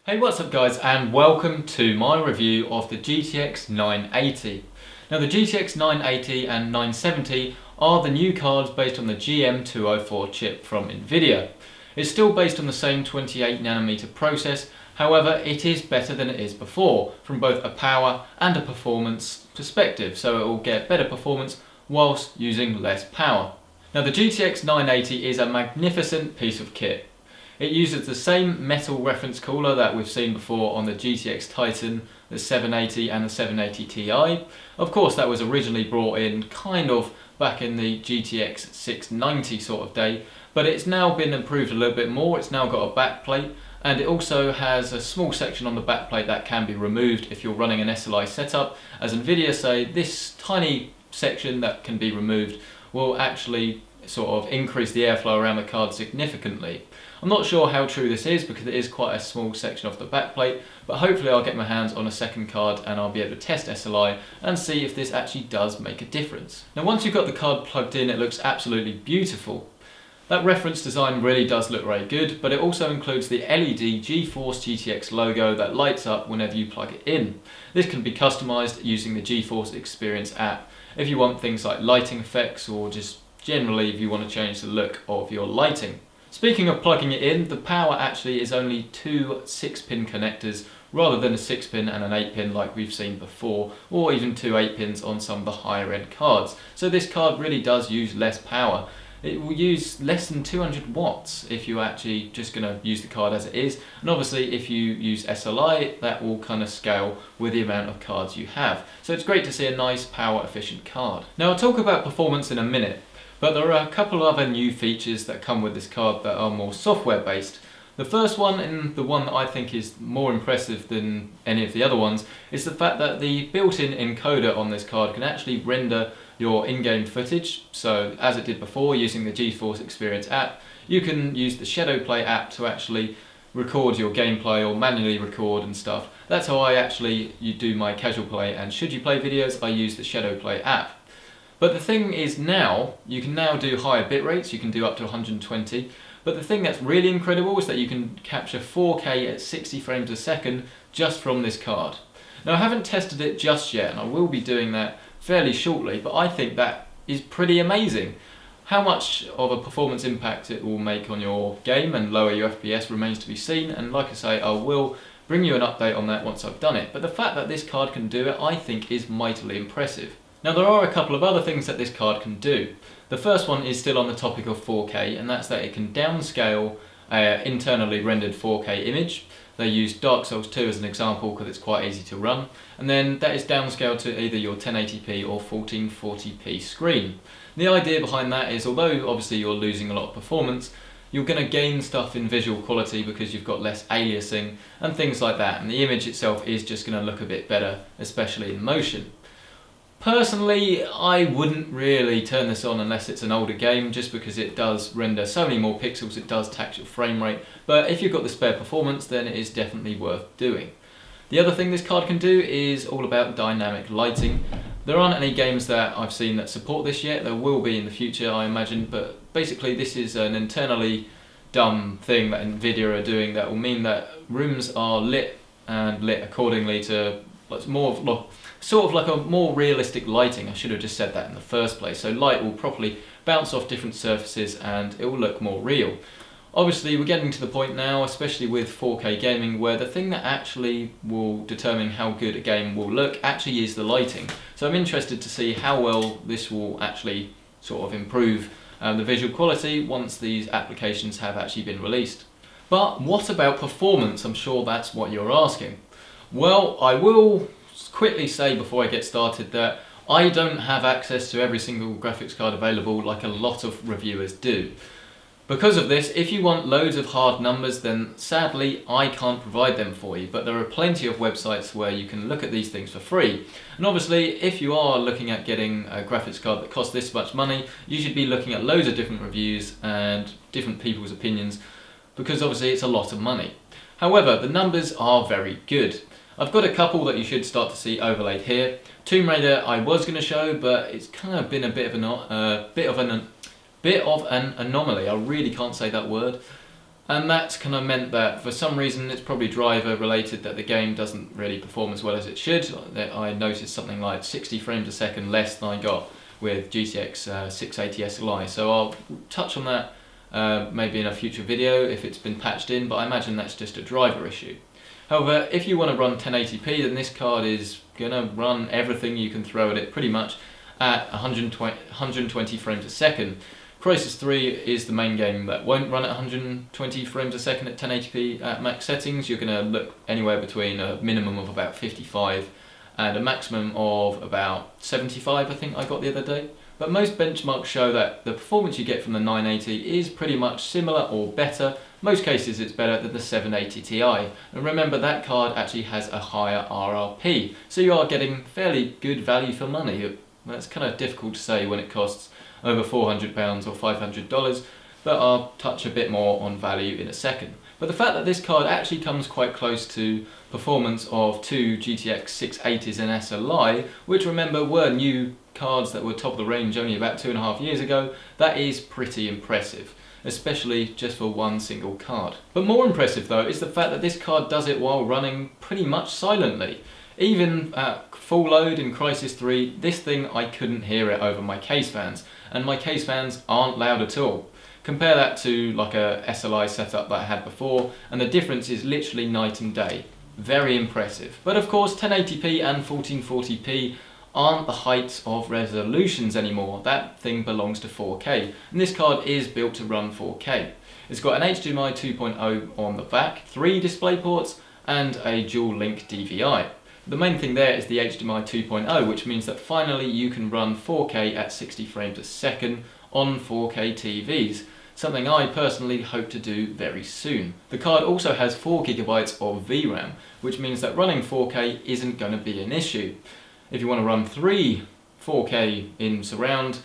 Hey, what's up guys, and welcome to my review of the GTX 980. Now the GTX 980 and 970 are the new cards based on the GM204 chip from Nvidia. It's still based on the same 28nm process, however it is better than it is before from both a power and a performance perspective, so it will get better performance whilst using less power. Now the GTX 980 is a magnificent piece of kit. It uses the same metal reference cooler that we've seen before on the GTX Titan, the 780 and the 780 Ti. Of course that was originally brought in kind of back in the GTX 690 sort of day, but it's now been improved a little bit more. It's now got a backplate, and it also has a small section on the backplate that can be removed if you're running an SLI setup. As Nvidia say, this tiny section that can be removed will actually sort of increase the airflow around the card significantly. I'm not sure how true this is because it is quite a small section of the backplate, but hopefully I'll get my hands on a second card and I'll be able to test SLI and see if this actually does make a difference. Now once you've got the card plugged in, it looks absolutely beautiful. That reference design really does look very good, but it also includes the LED GeForce GTX logo that lights up whenever you plug it in. This can be customized using the GeForce Experience app if you want things like lighting effects, or just generally if you want to change the look of your lighting. Speaking of plugging it in, the power actually is only two 6-pin connectors rather than a 6-pin and an 8-pin like we've seen before, or even two 8-pins on some of the higher end cards. So this card really does use less power. It will use less than 200 watts if you're actually just going to use the card as it is, and obviously if you use SLI that will kind of scale with the amount of cards you have. So it's great to see a nice power efficient card. Now I'll talk about performance in a minute, but there are a couple of other new features that come with this card that are more software based. The first one, and the one that I think is more impressive than any of the other ones, is the fact that the built-in encoder on this card can actually render your in-game footage. So as it did before using the GeForce Experience app, you can use the ShadowPlay app to actually record your gameplay or manually record and stuff. That's how you do my casual play and should you play videos. I use the ShadowPlay app. But the thing is now, you can now do higher bit rates, you can do up to 120, but the thing that's really incredible is that you can capture 4K at 60 frames a second just from this card. Now I haven't tested it just yet, and I will be doing that fairly shortly, but I think that is pretty amazing. How much of a performance impact it will make on your game and lower your FPS remains to be seen, and like I say, I will bring you an update on that once I've done it, but the fact that this card can do it I think is mightily impressive. Now there are a couple of other things that this card can do. The first one is still on the topic of 4K, and that's that it can downscale internally rendered 4K image. They use Dark Souls 2 as an example because it's quite easy to run, and then that is downscaled to either your 1080p or 1440p screen. The idea behind that is, although obviously you're losing a lot of performance, you're going to gain stuff in visual quality because you've got less aliasing and things like that, and the image itself is just going to look a bit better, especially in motion. Personally, I wouldn't really turn this on unless it's an older game, just because it does render so many more pixels, it does tax your frame rate, but if you've got the spare performance then it is definitely worth doing. The other thing this card can do is all about dynamic lighting. There aren't any games that I've seen that support this yet. There will be in the future I imagine, but basically this is an internally dumb thing that Nvidia are doing that will mean that rooms are lit and lit accordingly to sort of like a more realistic lighting. I should have just said that in the first place. So light will properly bounce off different surfaces and it will look more real. Obviously we're getting to the point now, especially with 4K gaming, where the thing that actually will determine how good a game will look actually is the lighting. So I'm interested to see how well this will actually sort of improve the visual quality once these applications have actually been released. But what about performance? I'm sure that's what you're asking. Well, I will quickly say before I get started that I don't have access to every single graphics card available like a lot of reviewers do. Because of this, if you want loads of hard numbers, then sadly I can't provide them for you, but there are plenty of websites where you can look at these things for free. And obviously if you are looking at getting a graphics card that costs this much money, you should be looking at loads of different reviews and different people's opinions, because obviously it's a lot of money. However, the numbers are very good. I've got a couple that you should start to see overlaid here. Tomb Raider I was going to show, but it's kind of been a bit of an anomaly. I really can't say that word. And that's kind of meant that for some reason, it's probably driver related, that the game doesn't really perform as well as it should. I noticed something like 60 frames a second less than I got with GTX 680 SLI. So I'll touch on that maybe in a future video if it's been patched in, but I imagine that's just a driver issue. However, if you want to run 1080p, then this card is going to run everything you can throw at it pretty much at 120 frames a second. Crysis 3 is the main game that won't run at 120 frames a second at 1080p at max settings. You're going to look anywhere between a minimum of about 55 and a maximum of about 75, I think I got the other day. But most benchmarks show that the performance you get from the 980 is pretty much similar or better. Most cases it's better than the 780 Ti. And remember, that card actually has a higher RRP, so you are getting fairly good value for money. That's kind of difficult to say when it costs over £400 or $500, but I'll touch a bit more on value in a second. But the fact that this card actually comes quite close to performance of two GTX 680s and SLI, which remember were new cards that were top of the range only about 2.5 years ago, that is pretty impressive, especially just for one single card. But more impressive though is the fact that this card does it while running pretty much silently. Even at full load in Crysis 3, this thing I couldn't hear it over my case fans, and my case fans aren't loud at all. Compare that to like a SLI setup that I had before, and the difference is literally night and day. Very impressive. But of course 1080p and 1440p aren't the heights of resolutions anymore. That thing belongs to 4K, and this card is built to run 4K. It's got an HDMI 2.0 on the back, 3 display ports, and a dual link DVI. The main thing there is the HDMI 2.0, which means that finally you can run 4K at 60 frames a second on 4K TVs, something I personally hope to do very soon. The card also has 4GB of VRAM, which means that running 4K isn't going to be an issue. If you want to run 3 4K in surround,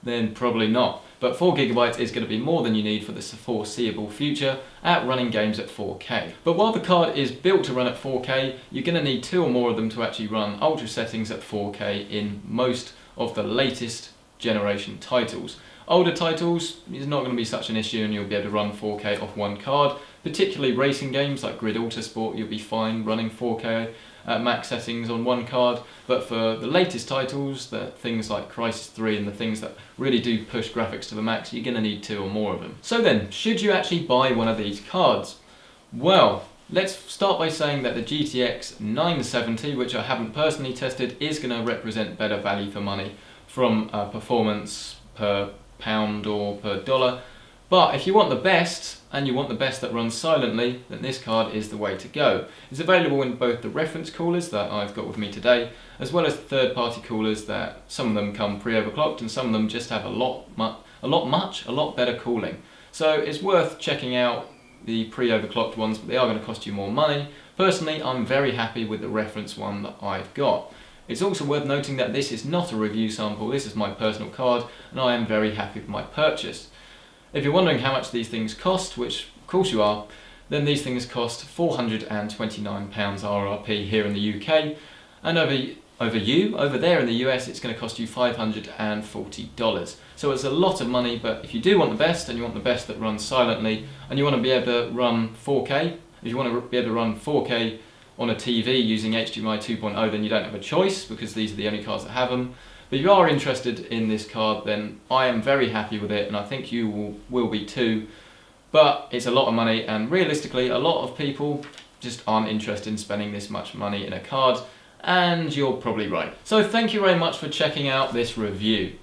then probably not. But 4GB is going to be more than you need for the foreseeable future at running games at 4K. But while the card is built to run at 4K, you're going to need 2 or more of them to actually run ultra settings at 4K in most of the latest generation titles. Older titles is not going to be such an issue, and you'll be able to run 4K off one card. Particularly racing games like Grid Autosport, you'll be fine running 4K at max settings on one card. But for the latest titles, the things like Crysis 3 and the things that really do push graphics to the max, you're going to need 2 or more of them. So then, should you actually buy one of these cards? Well, let's start by saying that the GTX 970, which I haven't personally tested, is going to represent better value for money from performance per pound or per dollar. But if you want the best, and you want the best that runs silently, then this card is the way to go. It's available in both the reference coolers that I've got with me today, as well as the third-party coolers that some of them come pre-overclocked and some of them just have a lot better cooling. So it's worth checking out the pre-overclocked ones, but they are going to cost you more money. Personally, I'm very happy with the reference one that I've got. It's also worth noting that this is not a review sample, this is my personal card, and I am very happy with my purchase. If you're wondering how much these things cost, which of course you are, then these things cost £429 RRP here in the UK, and over there in the US it's going to cost you $540. So it's a lot of money, but if you do want the best, and you want the best that runs silently, and you want to be able to run 4K, if you want to be able to run 4K on a TV using HDMI 2.0, then you don't have a choice, because these are the only cards that have them. But if you are interested in this card, then I am very happy with it, and I think you will be too. But it's a lot of money, and realistically a lot of people just aren't interested in spending this much money in a card, and you're probably right. So thank you very much for checking out this review.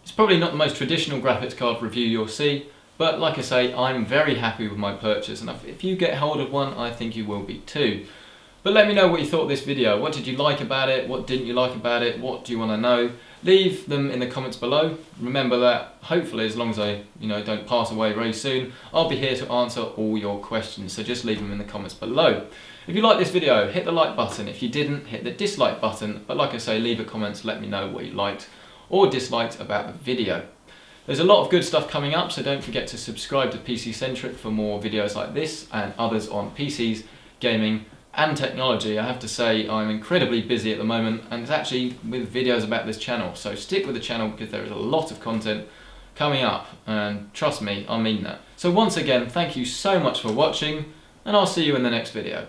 It's probably not the most traditional graphics card review you'll see, but like I say, I'm very happy with my purchase, and if you get hold of one, I think you will be too. But let me know what you thought of this video. What did you like about it? What didn't you like about it? What do you want to know? Leave them in the comments below. Remember that hopefully, as long as I don't pass away very soon, I'll be here to answer all your questions. So just leave them in the comments below. If you like this video, hit the like button. If you didn't, hit the dislike button. But like I say, leave a comment to let me know what you liked or disliked about the video. There's a lot of good stuff coming up, so don't forget to subscribe to PC Centric for more videos like this and others on PCs, gaming, and technology. I have to say I'm incredibly busy at the moment, and it's actually with videos about this channel, so stick with the channel because there is a lot of content coming up, and trust me, I mean that. So once again, thank you so much for watching, and I'll see you in the next video.